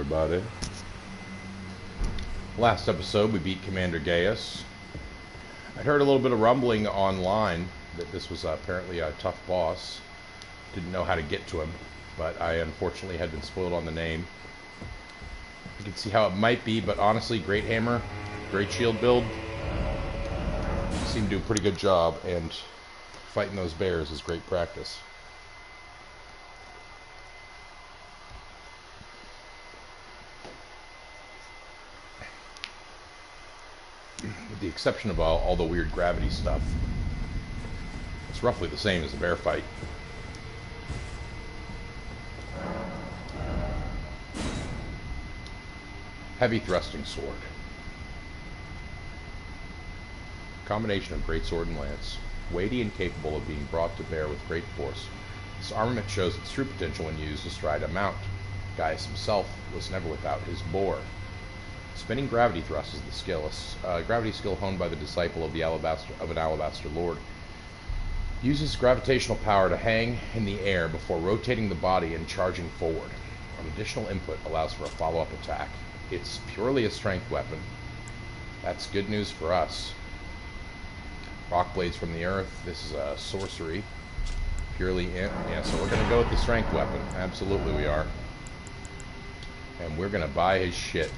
everybody. Last episode, we beat Commander Gaius. I'd heard a little bit of rumbling online that this was apparently a tough boss. Didn't know how to get to him, but I unfortunately had been spoiled on the name. You can see how it might be, but honestly, great hammer, great shield build. Seem to do a pretty good job, and fighting those bears is great practice. With the exception of all the weird gravity stuff, it's roughly the same as a bear fight. Heavy thrusting sword. Combination of great sword and lance, weighty and capable of being brought to bear with great force. This armament shows its true potential when used astride a mount. Gaius himself was never without his boar. Spinning gravity thrust is the skill, gravity skill honed by the disciple of an alabaster lord. Uses gravitational power to hang in the air before rotating the body and charging forward. An additional input allows for a follow-up attack. It's purely a strength weapon. That's good news for us. Rock blades from the earth. This is a sorcery. Purely yeah, so we're going to go with the strength weapon. Absolutely we are. And we're going to buy his shit.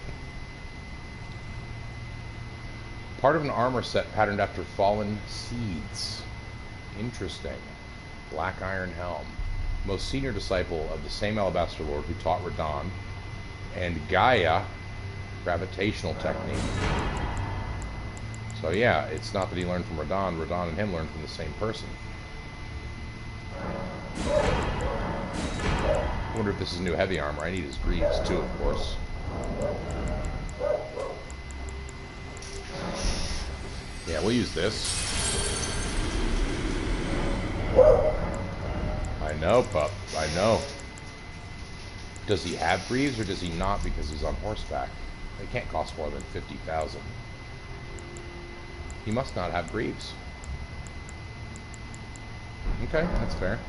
Part of an armor set patterned after fallen seeds. Interesting. Black iron helm. Most senior disciple of the same alabaster lord who taught Radon. And Gaia, gravitational technique. So yeah, it's not that he learned from Radon. Radon and him learned from the same person. I wonder if this is new heavy armor. I need his greaves too, of course. Yeah, we'll use this. I know, pup. I know. Does he have greaves or does he not because he's on horseback? They can't cost more than 50,000. He must not have greaves. Okay, that's fair.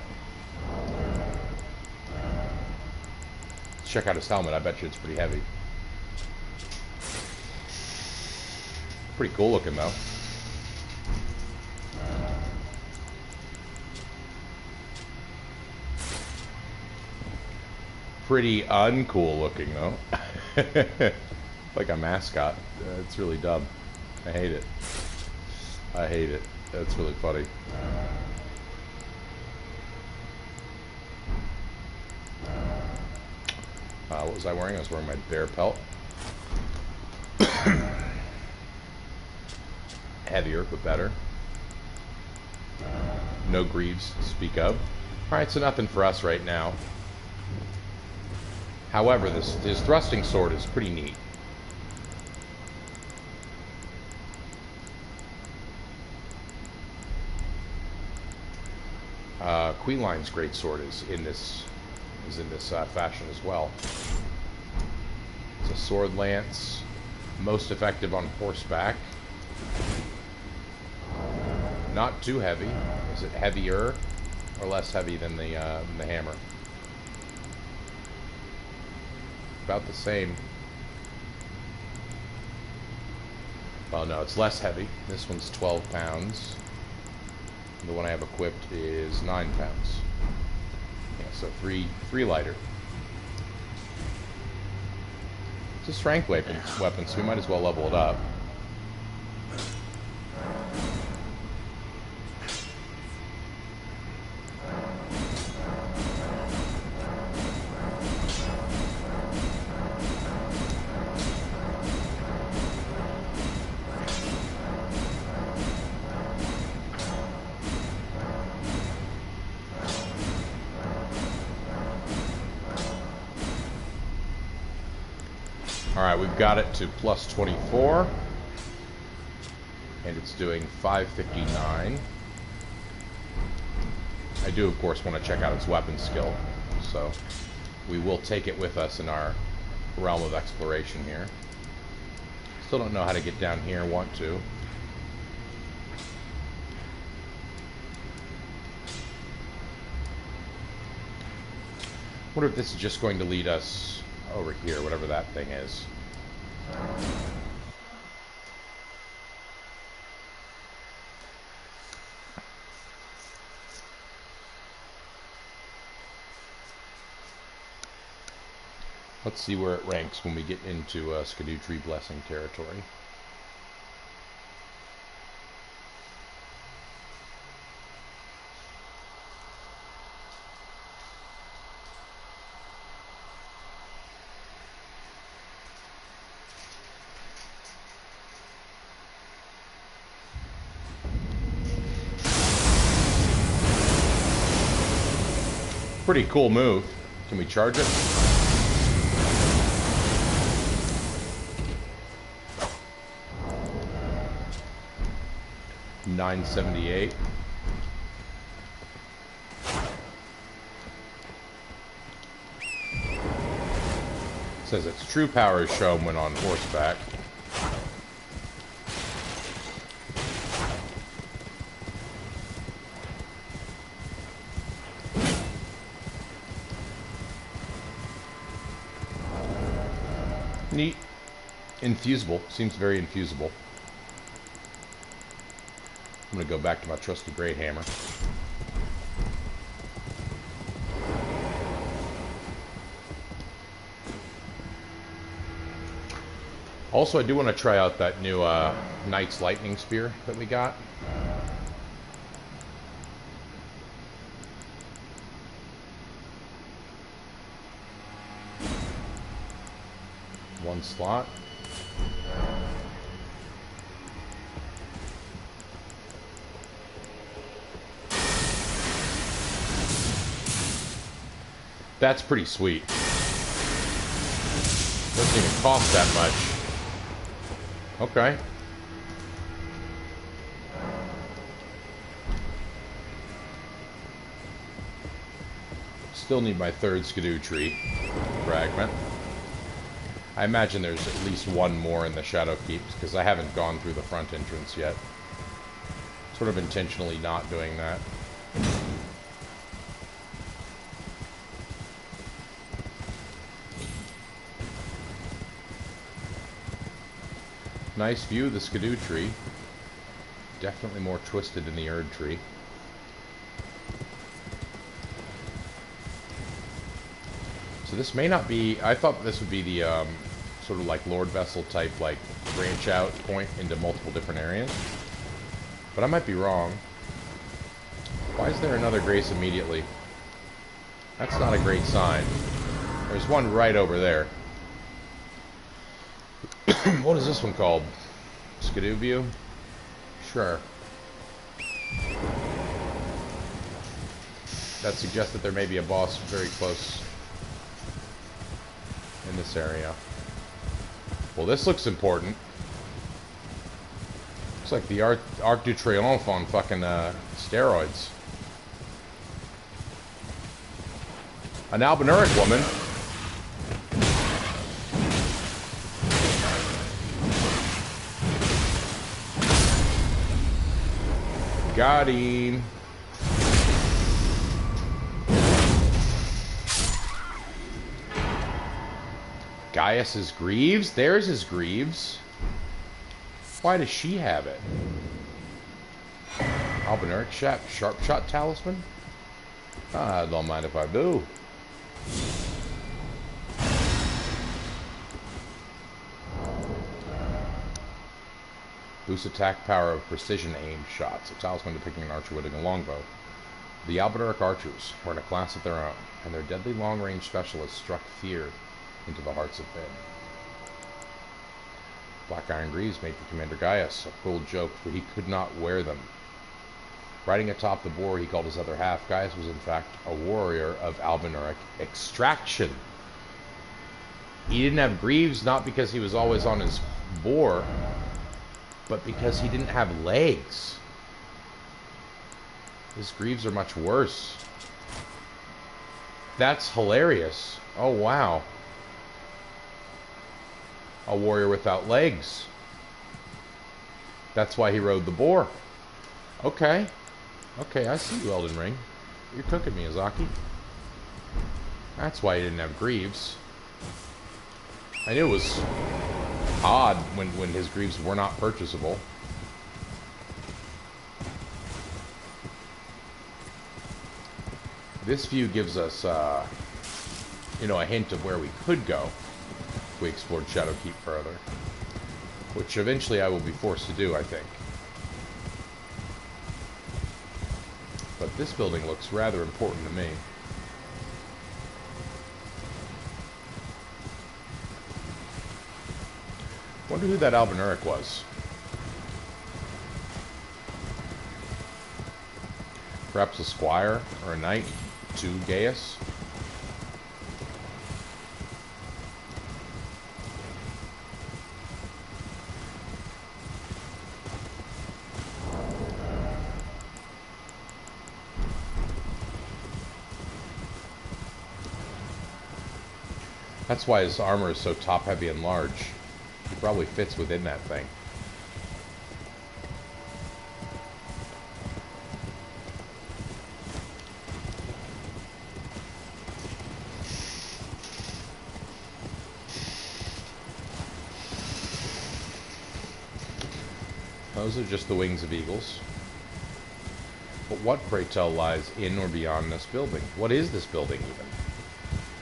Let's check out his helmet. I bet you it's pretty heavy. Pretty cool looking though. Pretty uncool looking though. Like a mascot. It's really dumb. I hate it. I hate it. That's really funny. What was I wearing? I was wearing my bear pelt. Heavier, but better. No greaves to speak of. Alright, so nothing for us right now. However, his thrusting sword is pretty neat. Queenline's great sword is in this fashion as well. It's a sword lance, most effective on horseback. Not too heavy. Is it heavier or less heavy than the hammer? About the same. Well, no, it's less heavy. This one's 12 pounds. The one I have equipped is 9 pounds. Yeah, so three lighter. It's a strength weapon, so we might as well level it up. Alright, we've got it to plus 24. And it's doing 559. I do, of course, want to check out its weapon skill. So we will take it with us in our realm of exploration here. Still don't know how to get down here, want to. Wonder if this is just going to lead us over here, whatever that thing is. Let's see where it ranks when we get into Shadowkeep Blessing territory. Pretty cool move. Can we charge it? $978. Says its true power is shown when on horseback. Neat. Infusible. Seems very infusible. I'm going to go back to my trusty great hammer. Also, I do want to try out that new Knight's Lightning Spear that we got. One slot. That's pretty sweet. Doesn't even cost that much. Okay. Still need my third Erdtree fragment. I imagine there's at least one more in the Shadowkeep, because I haven't gone through the front entrance yet. Sort of intentionally not doing that. Nice view of the Erdtree. Definitely more twisted than the Erdtree. So this may not be... I thought this would be the sort of like Lord Vessel type, like branch out point into multiple different areas. But I might be wrong. Why is there another grace immediately? That's not a great sign. There's one right over there. What is this one called? Skidoo View? Sure. That suggests that there may be a boss very close in this area. Well, this looks important. Looks like the Arc du Triomphe on fucking steroids. An Albinuric woman. Got him. Gaius's Greaves? There's his Greaves. Why does she have it? Albinuric Sharp Shot Talisman? I don't mind if I do. Boost attack power of precision aimed shots. A talisman depicting an archer wielding a longbow. The Albinuric archers were in a class of their own, and their deadly long-range specialists struck fear into the hearts of men. Black Iron Greaves made for Commander Gaius, a cruel joke, for he could not wear them. Riding atop the boar he called his other half, Gaius was in fact a warrior of Albinuric extraction. He didn't have greaves not because he was always on his boar, but because he didn't have legs. His greaves are much worse. That's hilarious. Oh, wow. A warrior without legs. That's why he rode the boar. Okay. Okay, I see you, Elden Ring. You're cooking, Miyazaki. That's why he didn't have greaves. I knew it was odd when his greaves were not purchasable. This view gives us, you know, a hint of where we could go if we explored Shadowkeep further, which eventually I will be forced to do, I think. But this building looks rather important to me. Wonder who that Albinuric was. Perhaps a squire or a knight to Gaius. That's why his armor is so top-heavy and large. He probably fits within that thing. Those are just the wings of eagles. But what, pray tell, lies in or beyond this building? What is this building, even?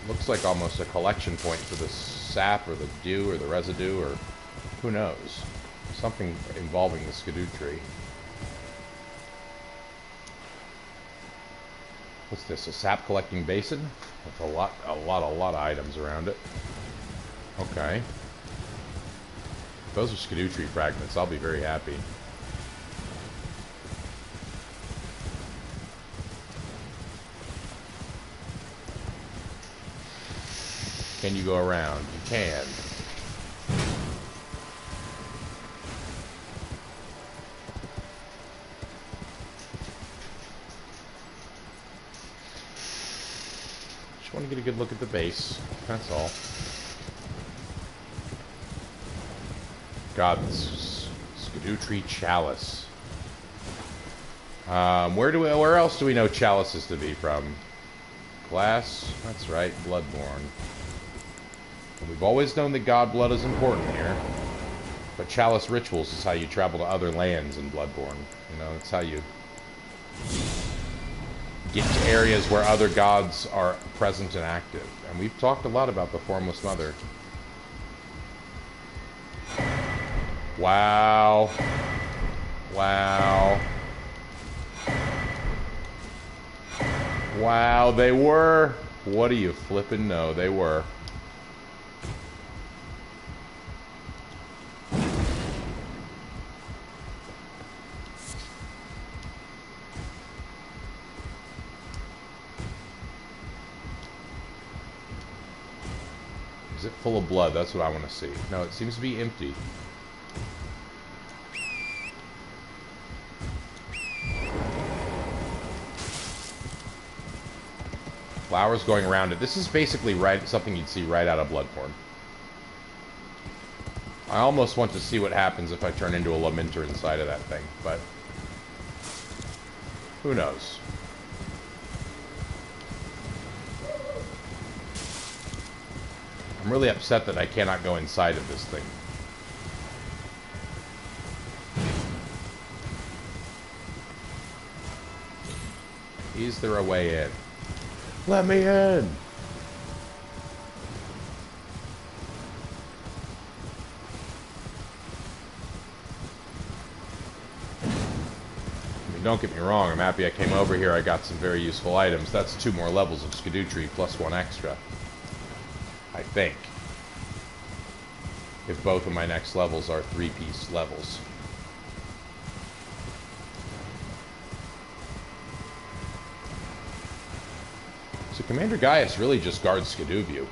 Looks like almost a collection point for the sap or the dew or the residue or who knows. Something involving the Erdtree. What's this? A sap collecting basin? With a lot of items around it. Okay. If those are Erdtree fragments, I'll be very happy. Can you go around? You can. Just want to get a good look at the base. That's all. God, this Erdtree chalice. Where else do we know chalices to be from? Glass? That's right, Bloodborne. And we've always known that god blood is important here. But chalice rituals is how you travel to other lands in Bloodborne. You know, it's how you get to areas where other gods are present and active. And we've talked a lot about the Formless Mother. Wow. Wow. Wow, they were. What do you flippin' know? They were. Is it full of blood? That's what I want to see. No, it seems to be empty. Flowers going around it. This is basically something you'd see right out of Bloodborne. I almost want to see what happens if I turn into a Lamenter inside of that thing, but who knows? I'm really upset that I cannot go inside of this thing. Is there a way in? Let me in! I mean, don't get me wrong, I'm happy I came over here. I got some very useful items. That's 2 more levels of Erdtree plus 1 extra. I think. If both of my next levels are 3-piece levels. So Commander Gaius really just guards Skidoo.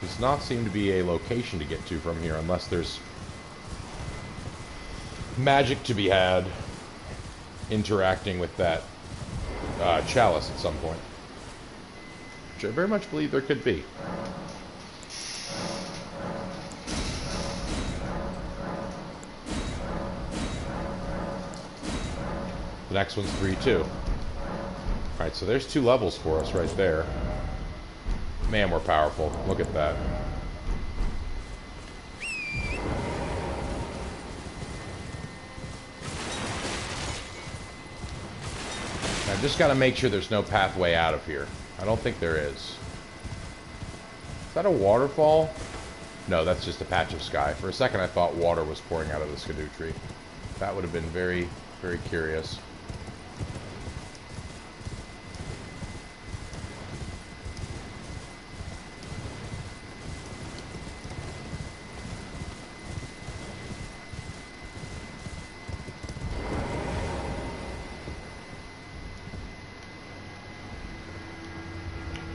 Does not seem to be a location to get to from here unless there's magic to be had interacting with that chalice at some point. Which I very much believe there could be. The next one's 3-2. Alright, so there's 2 levels for us right there. Man, we're powerful. Look at that. I've just got to make sure there's no pathway out of here. I don't think there is. Is that a waterfall? No, that's just a patch of sky. For a second, I thought water was pouring out of this Erdtree. That would have been very, very curious.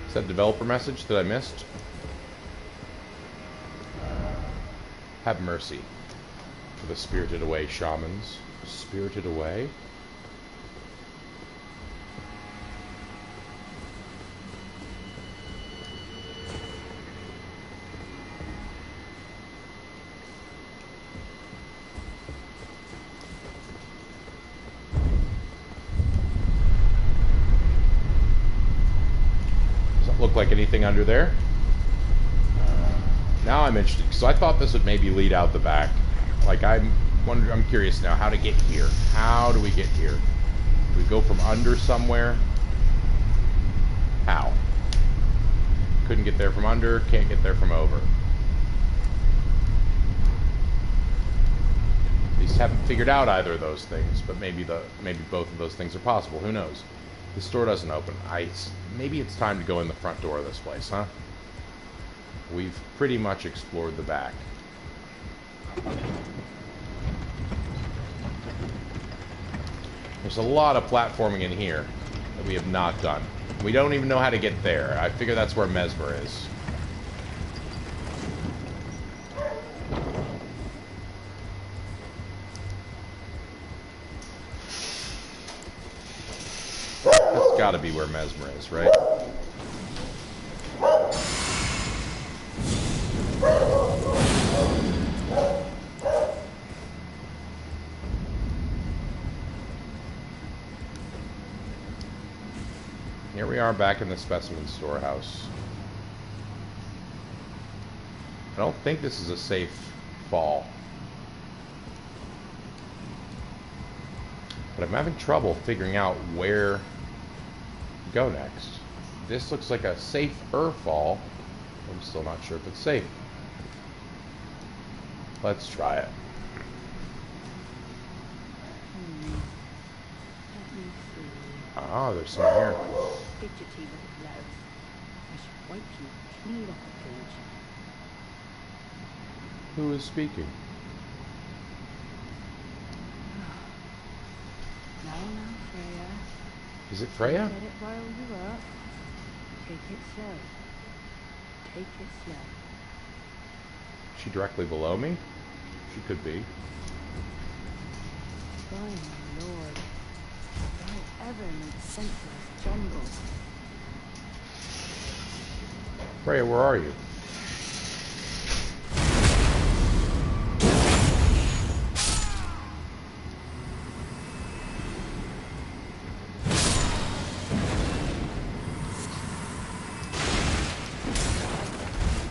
Is that a developer message that I missed? Have mercy for the spirited away shamans. Spirited away? Doesn't look like anything under there. Now I'm interested, so I thought this would maybe lead out the back. Like, I'm curious now how to get here. How do we get here? Do we go from under somewhere? How? Couldn't get there from under, can't get there from over. At least haven't figured out either of those things, but maybe both of those things are possible. Who knows? This door doesn't open. Maybe it's time to go in the front door of this place, huh? We've pretty much explored the back. There's a lot of platforming in here that we have not done. We don't even know how to get there. I figure that's where Mesmer is. That's gotta be where Mesmer is, right? Here we are back in the specimen storehouse. I don't think this is a safe fall. But I'm having trouble figuring out where to go next. This looks like a safer fall. I'm still not sure if it's safe. Let's try it. Ah, there's some here. Fidgety little loaf. I should wipe you clean off the page. Who is speaking? Now, Freya. Is it Freya? Let it rile you up. Take it slow. Take it slow. Is she directly below me? She could be. By my lord. Don't ever make senseless jumble. Freya, where are you?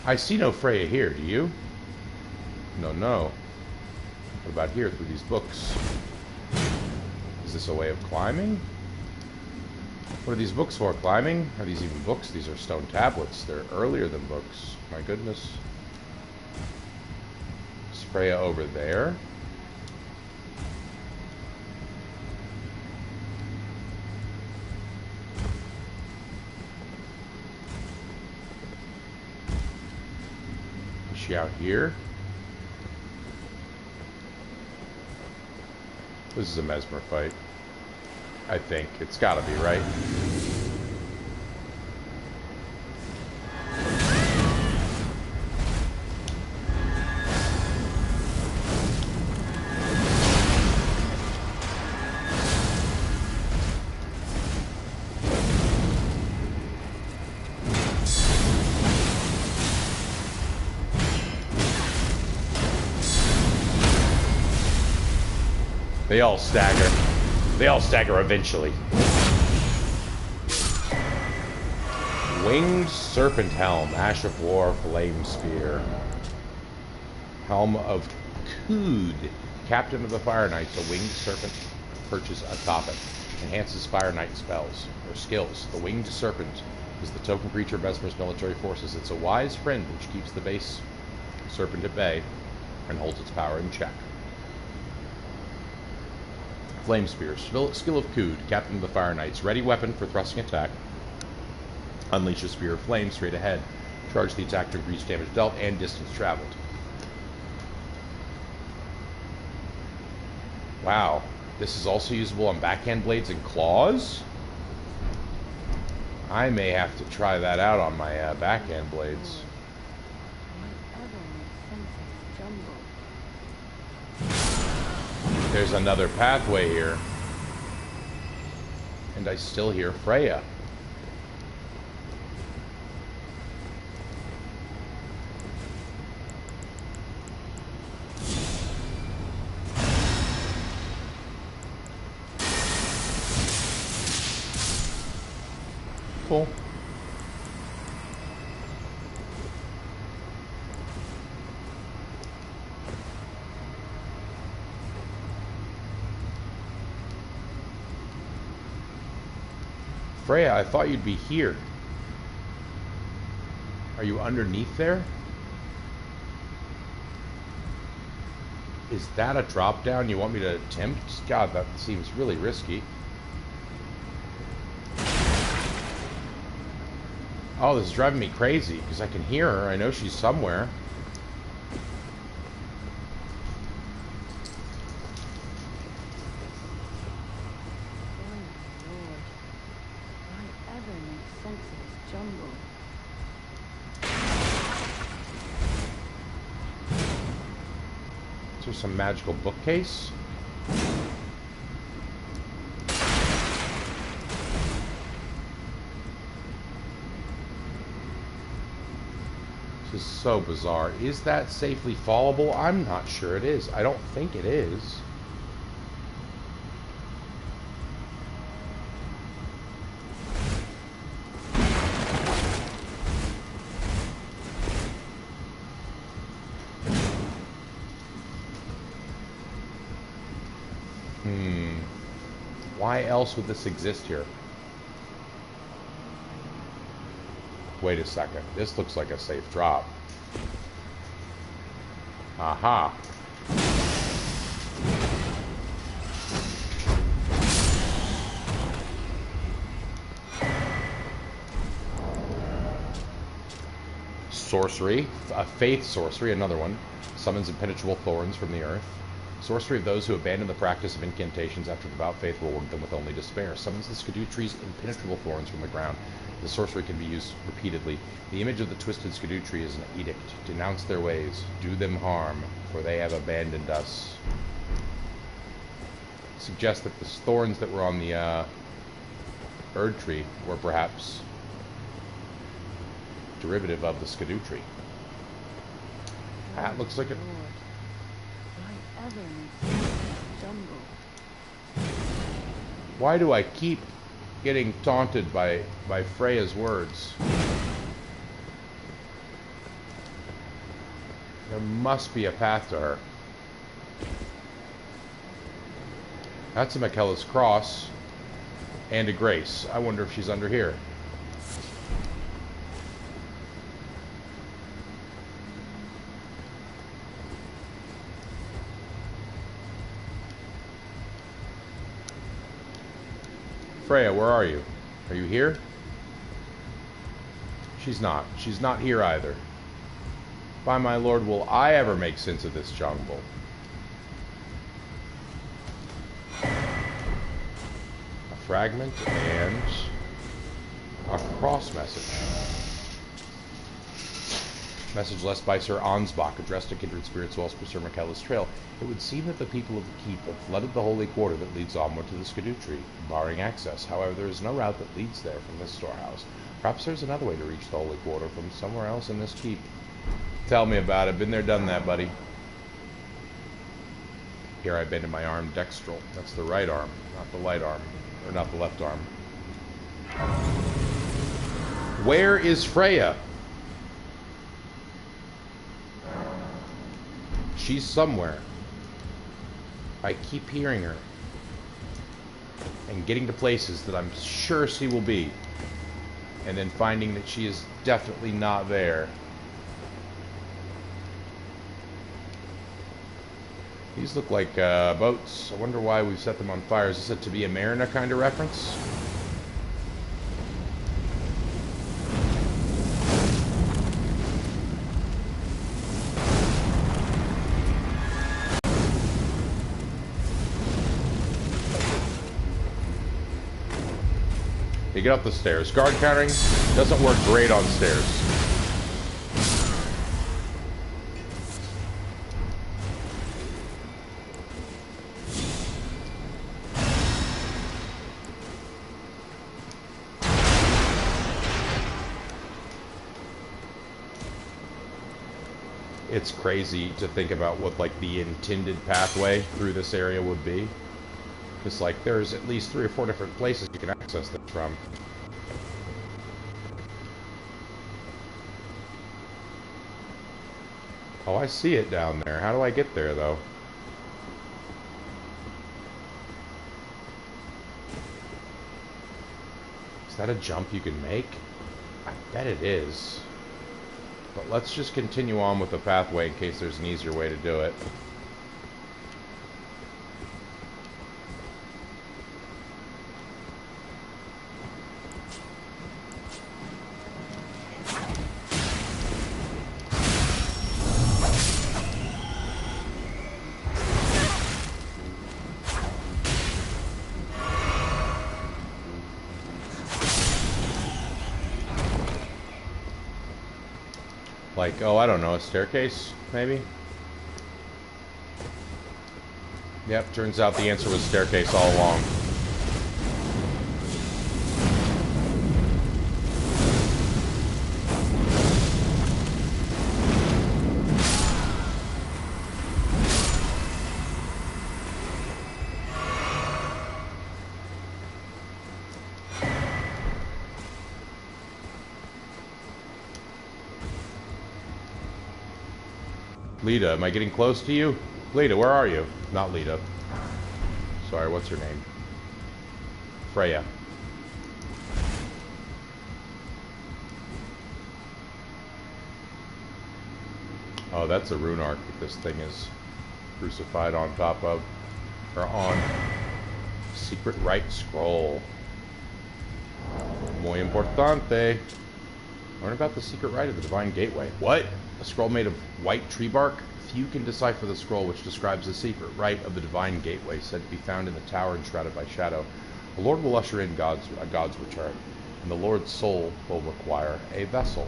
I see no Freya here, do you? No. What about here through these books? Is this a way of climbing? What are these books for? Climbing? Are these even books? These are stone tablets. They're earlier than books. My goodness. Is Freya over there? Is she out here? This is a Mesmer fight. I think. It's gotta be, right? They all stagger. They all stagger eventually. Winged Serpent Helm, Ash of War, Flame Spear. Helm of Kood, Captain of the Fire Knights, a winged serpent perches atop it. Enhances Fire Knight spells, or skills. The Winged Serpent is the token creature of Vesper's military forces. It's a wise friend which keeps the base serpent at bay and holds its power in check. Flame Spear, skill of Kood, Captain of the Fire Knights. Ready weapon for thrusting attack. Unleash a spear of flame straight ahead. Charge the attack to increase damage dealt and distance traveled. Wow. This is also usable on backhand blades and claws? I may have to try that out on my backhand blades. There's another pathway here. And I still hear Freya. Cool. Freya, I thought you'd be here. Are you underneath there? Is that a drop down you want me to attempt? God, that seems really risky. Oh, this is driving me crazy because I can hear her. I know she's somewhere. Is there some magical bookcase? This is so bizarre. Is that safely fallable? I'm not sure it is. I don't think it is. Why else would this exist here? Wait a second. This looks like a safe drop. Aha. Sorcery. A faith sorcery, another one. Summons impenetrable thorns from the earth. Sorcery of those who abandon the practice of incantations after devout faith will reward them with only despair. Summons the Skadutree's impenetrable thorns from the ground. The sorcery can be used repeatedly. The image of the twisted Skadutree is an edict. Denounce their ways. Do them harm, for they have abandoned us. Suggest that the thorns that were on the Erdtree were perhaps derivative of the Skadutree. That looks like it. Why do I keep getting taunted by Freya's words? There must be a path to her. That's a Michaela's cross and a grace. I wonder if she's under here. Freya, where are you? Are you here? She's not. She's not here either. By my lord, will I ever make sense of this jungle? A fragment and a cross message. Message left by Sir Ansbach, addressed to kindred spirits who also pursue Michaela's trail. It would seem that the people of the keep have flooded the holy quarter that leads onward to the Skadutree, barring access. However, there is no route that leads there from this storehouse. Perhaps there's another way to reach the holy quarter from somewhere else in this keep. Tell me about it. Been there, done that, buddy. Here I bend in my arm dextral. That's the right arm, not the light arm. Or not the left arm. Where is Freya? She's somewhere. I keep hearing her. And getting to places that I'm sure she will be. And then finding that she is definitely not there. These look like boats. I wonder why we've set them on fire. Is this a To Be a Mariner kind of reference? You get up the stairs. Guard countering doesn't work great on stairs. It's crazy to think about what like the intended pathway through this area would be. Because like there's at least 3 or 4 different places you can access this from. Oh, I see it down there. How do I get there though? Is that a jump you can make? I bet it is. But let's just continue on with the pathway in case there's an easier way to do it. Like, oh, I don't know, a staircase, maybe? Yep, turns out the answer was staircase all along. Lita, am I getting close to you? Lita, where are you? Not Lita. Sorry, what's her name? Freya. Oh, that's a rune arc that this thing is crucified on top of. Or on. Secret Rite Scroll. Muy importante. Learn about the secret rite of the Divine Gateway. What? A scroll made of white tree bark? Few can decipher the scroll which describes the secret rite of the Divine Gateway, said to be found in the tower enshrouded by shadow. The Lord will usher in God's return, and the Lord's soul will require a vessel.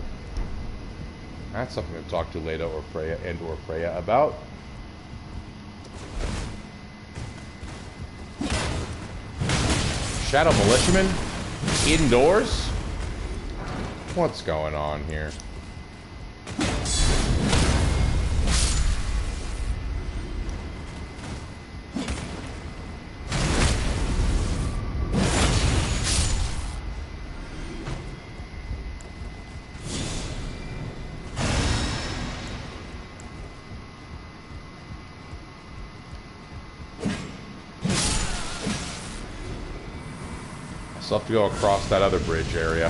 That's something to talk to Leda or Freya about. Shadow Militiamen? Indoors? What's going on here? I still have to go across that other bridge area.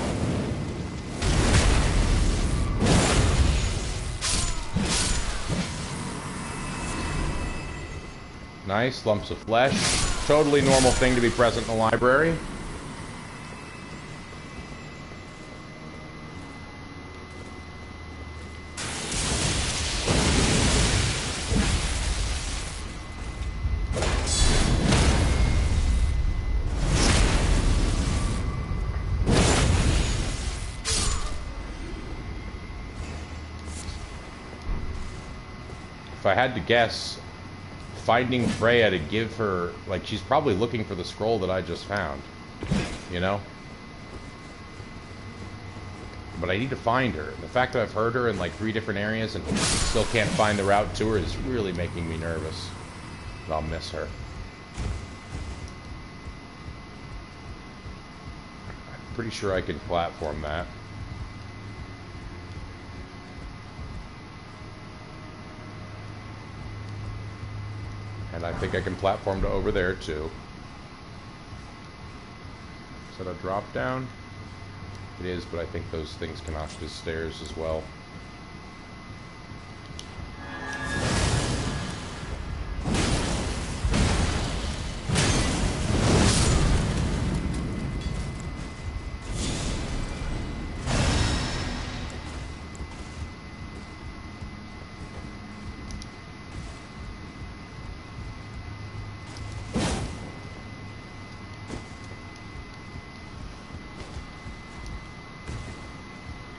Nice, lumps of flesh. Totally normal thing to be present in the library. If I had to guess, finding Freya to give her, like, she's probably looking for the scroll that I just found, you know? But I need to find her. The fact that I've heard her in like 3 different areas and still can't find the route to her is really making me nervous. I'll miss her. I'm pretty sure I can platform that. And I think I can platform to over there too. Is that a drop down? It is, but I think those things can act as stairs as well.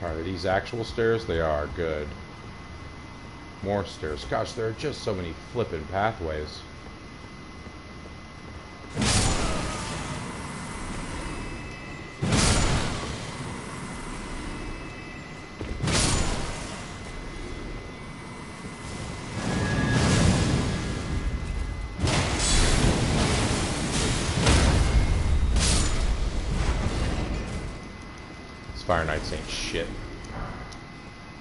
Are these actual stairs? They are. Good. More stairs. Gosh, there are just so many flippin' pathways. Fire Knights ain't shit.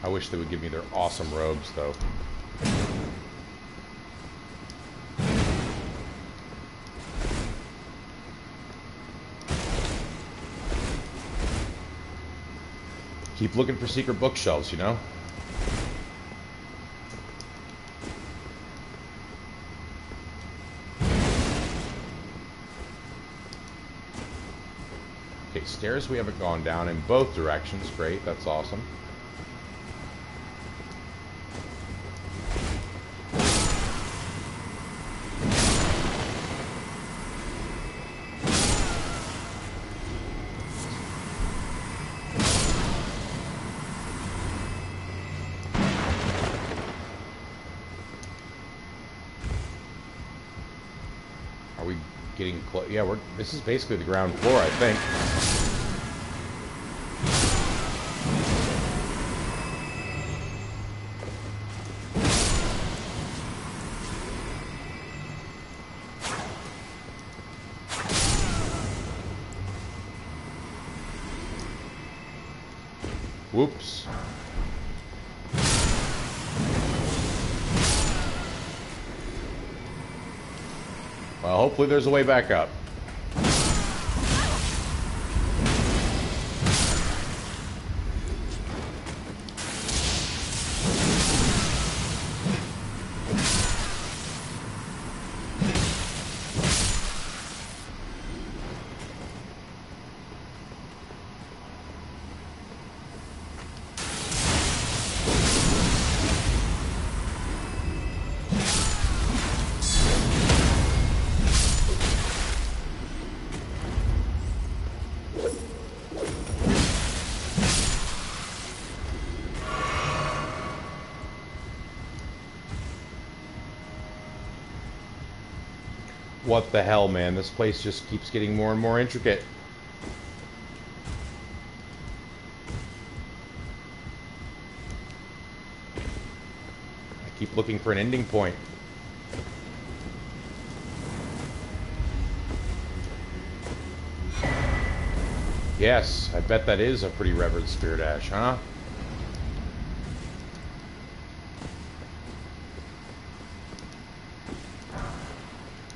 I wish they would give me their awesome robes, though. Keep looking for secret bookshelves, you know? Okay, stairs we haven't gone down in both directions. Great, that's awesome. Are we getting close? Yeah, this is basically the ground floor, I think. Whoops. Well, hopefully there's a way back up. What the hell, man? This place just keeps getting more and more intricate. I keep looking for an ending point. Yes, I bet that is a pretty revered Spirit Ash, huh?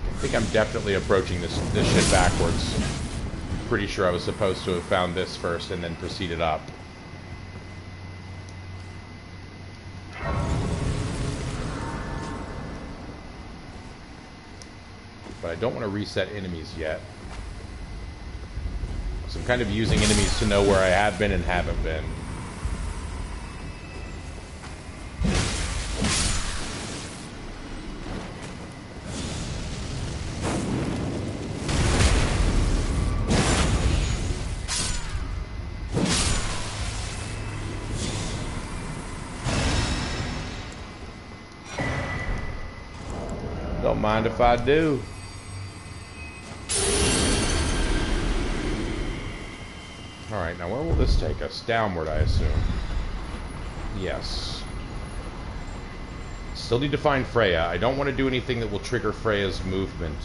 I think I'm definitely approaching this shit backwards. Pretty sure I was supposed to have found this first and then proceeded up. But I don't want to reset enemies yet. So I'm kind of using enemies to know where I have been and haven't been. Don't mind if I do. Alright, now where will this take us? Downward, I assume. Yes. Still need to find Freya. I don't want to do anything that will trigger Freya's movement.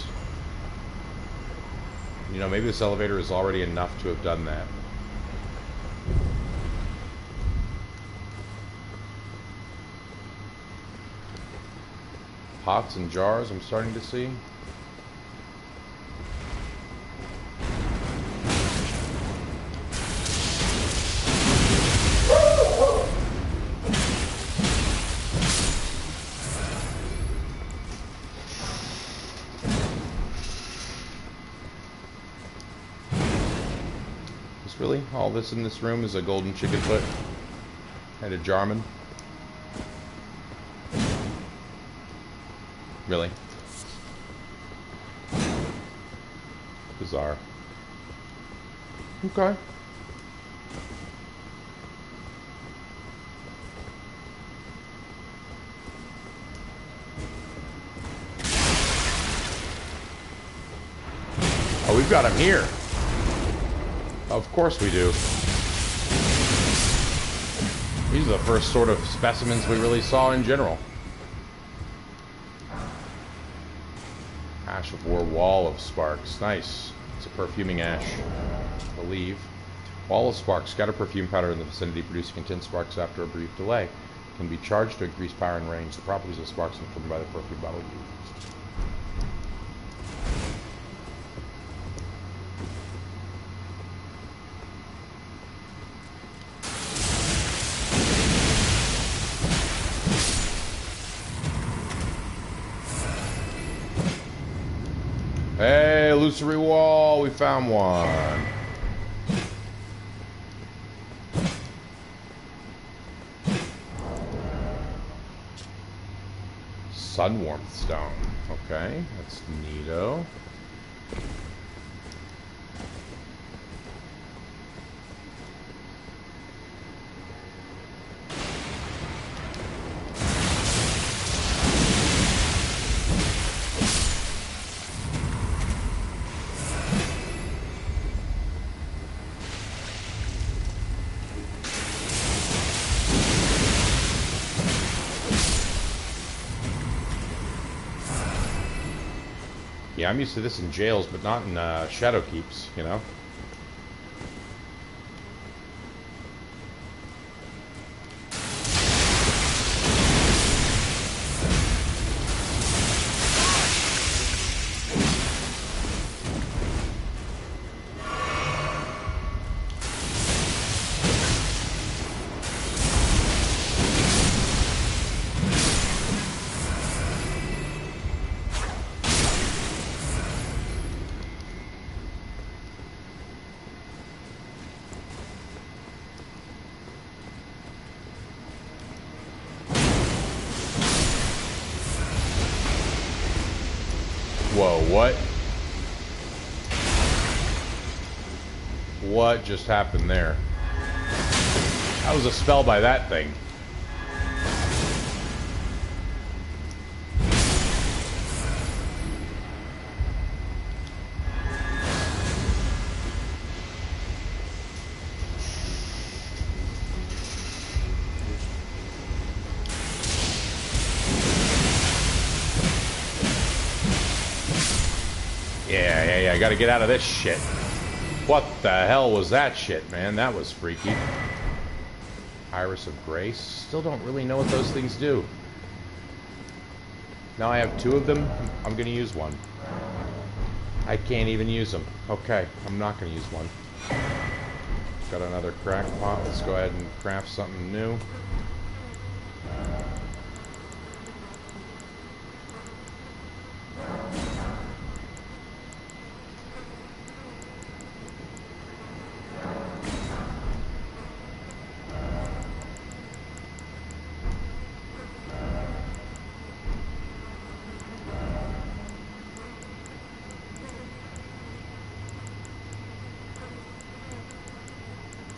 You know, maybe this elevator is already enough to have done that. pots and jars I'm starting to see. Really? All this in this room is a golden chicken foot and a Jarman? Really? Bizarre. Okay. Oh, we've got him here. Of course we do. These are the first sort of specimens we really saw in general. Ash of War, Wall of Sparks. Nice. It's a perfuming ash, I believe. Wall of Sparks. Scatter perfume powder in the vicinity, producing intense sparks after a brief delay. Can be charged to increase power and range. The properties of sparks are informed by the perfume bottle used. Hey, illusory wall, we found one. Sun warmth stone. Okay, that's neato. Yeah, I'm used to this in jails, but not in Shadowkeeps, you know? Whoa, what? What just happened there? That was a spell by that thing. Yeah, I gotta get out of this shit. What the hell was that shit, man? That was freaky. Iris of Grace. Still don't really know what those things do. Now I have two of them. I'm gonna use one. I can't even use them. Okay, I'm not gonna use one. Got another crackpot. Let's go ahead and craft something new.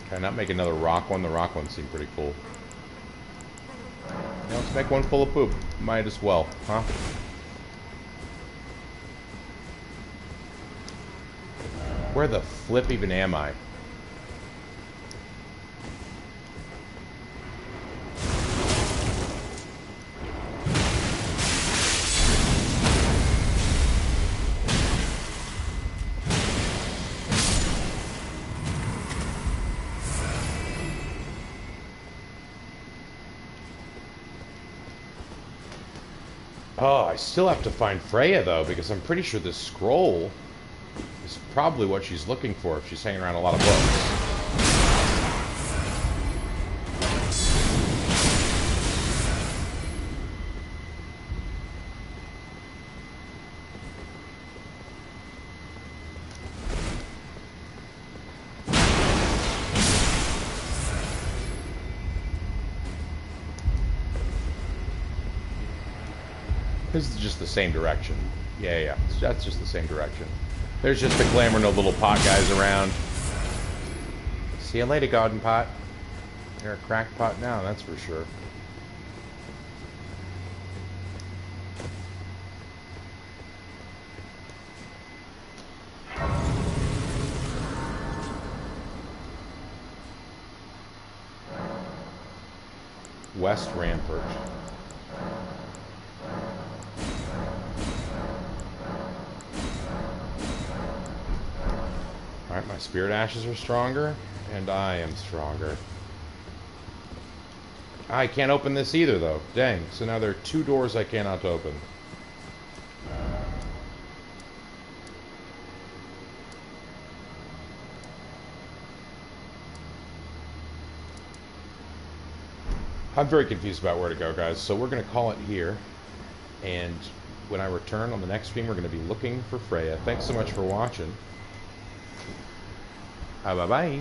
Can I not make another rock one? The rock one seemed pretty cool. Now let's make one full of poop. Might as well, huh? Where the flip even am I? Oh, I still have to find Freya, though, because I'm pretty sure this scroll is probably what she's looking for if she's hanging around a lot of books. This is just the same direction. Yeah. That's just the same direction. There's just a glamour, no little pot guys around. See you later, garden pot. You're a crackpot now, that's for sure. West Rampart. Alright, my spirit ashes are stronger, and I am stronger. I can't open this either, though. Dang. So now there are 2 doors I cannot open. I'm very confused about where to go, guys, so we're going to call it here. And when I return on the next stream, we're going to be looking for Freya. Thanks so much for watching. Bye-bye.